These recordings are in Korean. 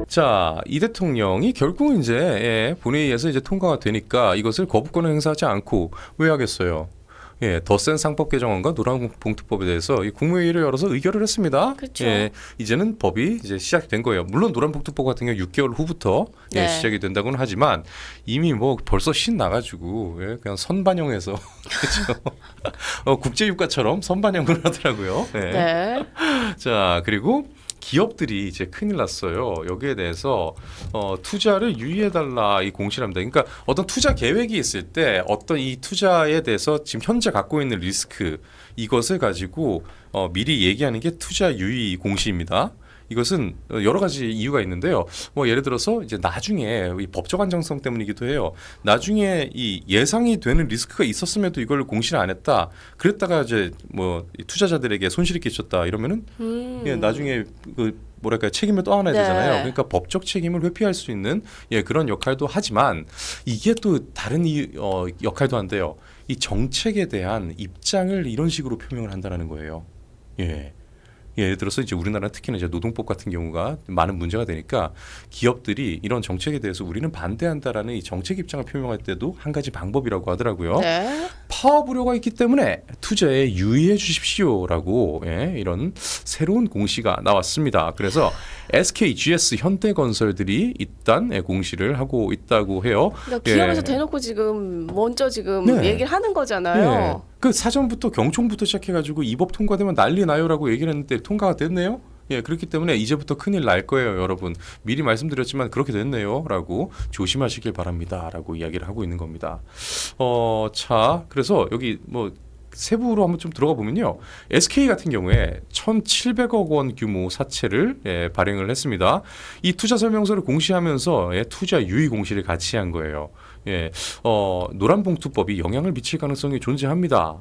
자, 이 대통령이 결국은 이제 본회의에서 이제 통과가 되니까 이것을 거부권을 행사하지 않고 왜 하겠어요? 더 센 상법 개정안과 노란봉투법에 대해서 이 국무회의를 열어서 의결을 했습니다. 그렇죠. 이제는 법이 이제 시작된 거예요. 물론 노란봉투법 같은 경우 6개월 후부터 네. 시작이 된다고는 하지만 이미 뭐 벌써 신 나가지고 그냥 선반영해서 그렇죠. 국제유가처럼 선반영을 하더라고요. 네. 자, 그리고 기업들이 이제 큰일 났어요. 여기에 대해서 투자를 유의해달라 이 공시를 합니다. 그러니까 어떤 투자 계획이 있을 때 어떤 이 투자에 대해서 지금 현재 갖고 있는 리스크 이것을 가지고 미리 얘기하는 게 투자 유의 공시입니다. 이것은 여러 가지 이유가 있는데요. 뭐 예를 들어서 이제 나중에 이 법적 안정성 때문이기도 해요. 나중에 이 예상이 되는 리스크가 있었음에도 이걸 공시를 안 했다. 그랬다가 이제 뭐 투자자들에게 손실이 끼쳤다 이러면은 나중에 그 뭐랄까 책임을 떠안아야 네. 되잖아요. 그러니까 법적 책임을 회피할 수 있는 그런 역할도 하지만 이게 또 다른 역할도 한데요. 이 정책에 대한 입장을 이런 식으로 표명을 한다는 거예요. 예를 들어서 이제 우리나라 특히나 이제 노동법 같은 경우가 많은 문제가 되니까 기업들이 이런 정책에 대해서 우리는 반대한다라는 이 정책 입장을 표명할 때도 한 가지 방법이라고 하더라고요. 네. 파업 우려가 있기 때문에 투자에 유의해 주십시오라고 이런 새로운 공시가 나왔습니다. 그래서 SK, GS, 현대건설들이 일단 공시를 하고 있다고 해요. 그러니까 기업에서 대놓고 지금 먼저 지금 얘기를 하는 거잖아요. 그 사전부터 경총부터 시작해가지고 이 법 통과되면 난리 나요라고 얘기를 했는데 통과가 됐네요. 그렇기 때문에 이제부터 큰일 날 거예요, 여러분. 미리 말씀드렸지만 그렇게 됐네요라고 조심하시길 바랍니다라고 이야기를 하고 있는 겁니다. 자, 그래서 여기 뭐 세부로 한번 좀 들어가 보면요. SK 같은 경우에 1,700억 원 규모 사채를 발행을 했습니다. 이 투자 설명서를 공시하면서 투자 유의 공시를 같이 한 거예요. 노란봉투법이 영향을 미칠 가능성이 존재합니다.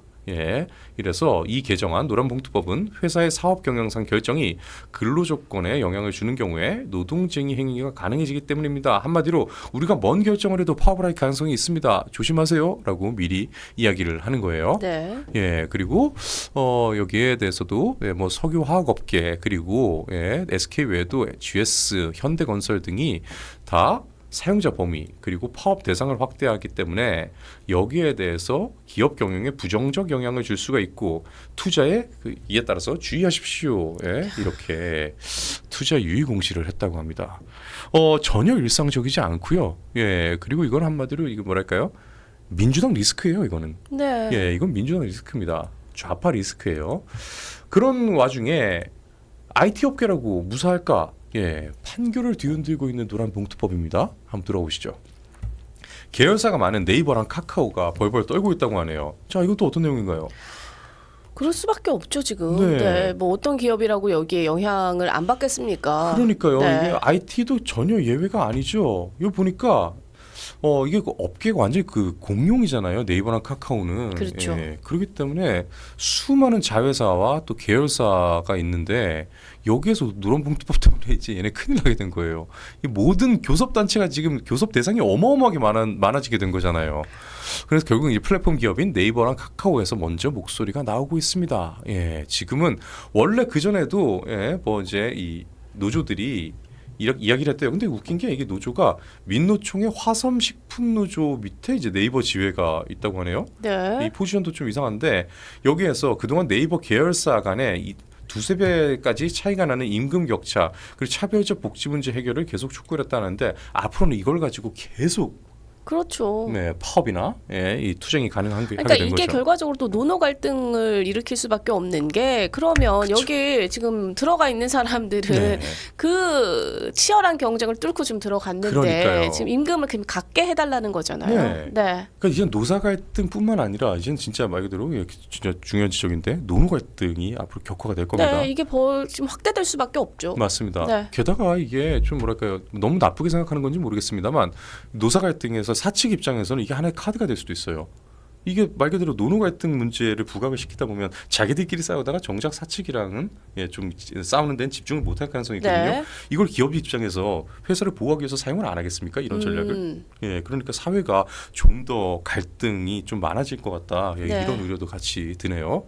이래서 이 개정안 노란봉투법은 회사의 사업 경영상 결정이 근로조건에 영향을 주는 경우에 노동쟁의 행위가 가능해지기 때문입니다. 한마디로 우리가 뭔 결정을 해도 파업을 할 가능성이 있습니다. 조심하세요. 라고 미리 이야기를 하는 거예요. 네. 그리고 여기에 대해서도 뭐 석유화학업계 그리고 SK 외에도 GS, 현대건설 등이 다 사용자 범위 그리고 파업 대상을 확대하기 때문에 여기에 대해서 기업 경영에 부정적 영향을 줄 수가 있고 투자에 이에 따라서 주의하십시오. 이렇게 투자 유의 공시를 했다고 합니다. 전혀 일상적이지 않고요. 그리고 이건 한마디로 이거 뭐랄까요? 민주당 리스크예요. 이거는. 네. 이건 민주당 리스크입니다. 좌파 리스크예요. 그런 와중에 IT 업계라고 무사할까? 판결을 뒤흔들고 있는 노란봉투법입니다. 한번 들어보시죠. 계열사가 많은 네이버랑 카카오가 벌벌 떨고 있다고 하네요. 자, 이것도 어떤 내용인가요? 그럴 수밖에 없죠 지금. 뭐 어떤 기업이라고 여기에 영향을 안 받겠습니까? 그러니까요. 이게 IT도 전혀 예외가 아니죠. 이거 보니까 이게 그 업계가 완전히 그 공룡이잖아요. 네이버랑 카카오는. 그렇죠. 그렇기 때문에 수많은 자회사와 또 계열사가 있는데 여기에서 노란봉투법 때문에 이제 얘네 큰일 나게 된 거예요. 이 모든 교섭 단체가 지금 교섭 대상이 어마어마하게 많아지게 된 거잖아요. 그래서 결국 이제 플랫폼 기업인 네이버랑 카카오에서 먼저 목소리가 나오고 있습니다. 지금은 원래 그 전에도 뭐 이제 이 노조들이 이렇게 이야기를 했대요. 근데 웃긴 게 이게 노조가 민노총의 화섬식품노조 밑에 이제 네이버 지회가 있다고 하네요. 이 포지션도 좀 이상한데 여기에서 그동안 네이버 계열사 간에 이 두세 배까지 차이가 나는 임금 격차 그리고 차별적 복지 문제 해결을 계속 촉구를 했다는데 앞으로는 이걸 가지고 계속 그렇죠. 파업이나 이 투쟁이 가능한 게 그러니까 하게 된 이게 거죠. 결과적으로 또 노노 갈등을 일으킬 수밖에 없는 게 그러면 그쵸. 여기 지금 들어가 있는 사람들은 그 치열한 경쟁을 뚫고 좀 들어갔는데 그러니까요. 지금 임금을 그럼 갖게 해달라는 거잖아요. 그러니까 이제 노사 갈등뿐만 아니라 이제는 진짜 말 그대로 진짜 중요한 지적인데 노노 갈등이 앞으로 격화가 될 겁니다. 이게 지금 확대될 수밖에 없죠. 맞습니다. 게다가 이게 좀 뭐랄까요 너무 나쁘게 생각하는 건지 모르겠습니다만 노사 갈등에서 사측 입장에서는 이게 하나의 카드가 될 수도 있어요. 이게 말 그대로 노노 갈등 문제를 부각을 시키다 보면 자기들끼리 싸우다가 정작 사측이랑은 좀 싸우는 데는 집중을 못할 가능성이 있거든요. 이걸 기업 입장에서 회사를 보호하기 위해서 사용을 안 하겠습니까? 이런 전략을. 그러니까 사회가 좀 더 갈등이 좀 많아질 것 같다. 이런 우려도 같이 드네요.